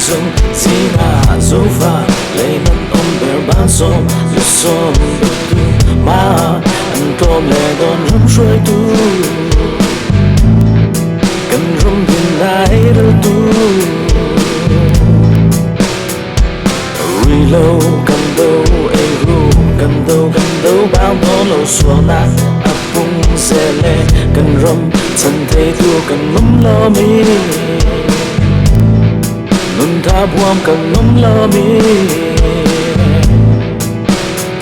zawng sina zofa leinan om ber ban som yo som tu ma an tom le don rum shoi tu kan rum din lai ru tu reload kan do e ru kan do bao no lo so na apung se le kan rum chan thei tu kan mum lo mi nun tha buam kan mum lo mi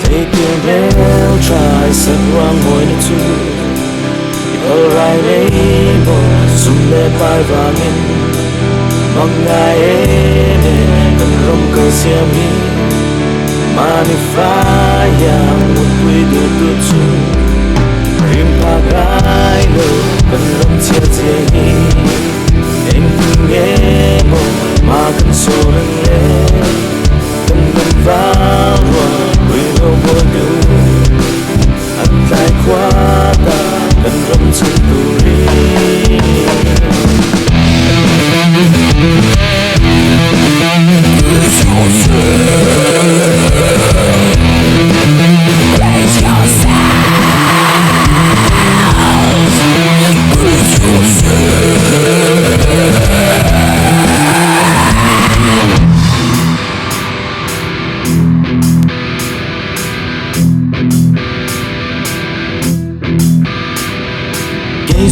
take your bell try set wrong going to alright able sum le pai vangin mangai kan rum ko siam mi manify yang we do to chu rim pa gai lo kan rum chia chia hi em nghe mo ma kan so le kan va ro we no mo do at lai kwa ta kan rum chu tu ri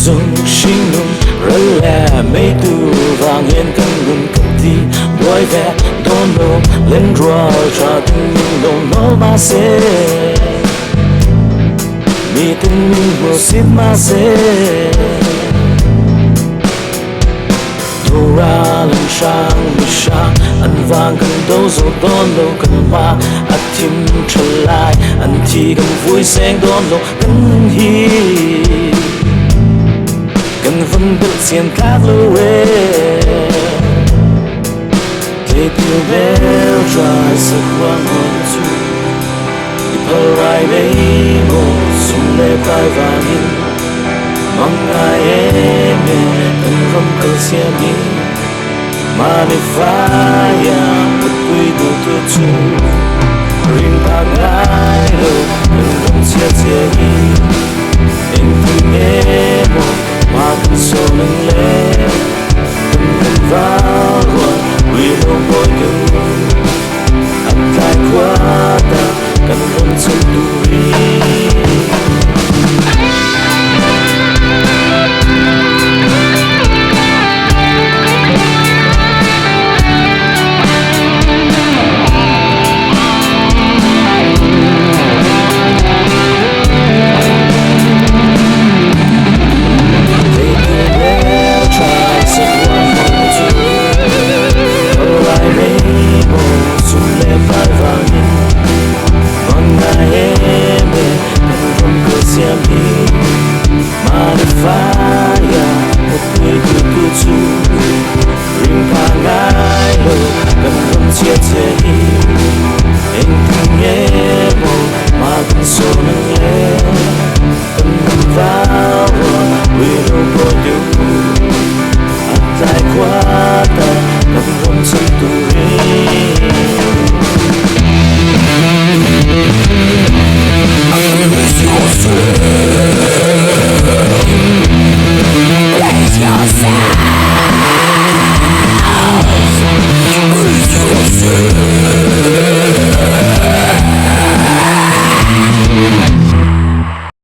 zawng sinh nung rale mei tu vangin kan gun kan ti boy ve don lo len rua cha tin dong no mahse mi tin mo sit mahse tura len sang mi sha an vang kan do zo don lo kan ma atim chalai an ti kan vui seng don lo kan hi kan phân biệt xiên khác lối take your bell try set one on two people right able sum le pai vangin mangai kan rum ko siam mi manify yang we do to chu ring pa ngai lo kan rum chia chia hi em nghe mo ma kan so le kan va ro we no boy do at lai kwa ta kan rum chu tu ri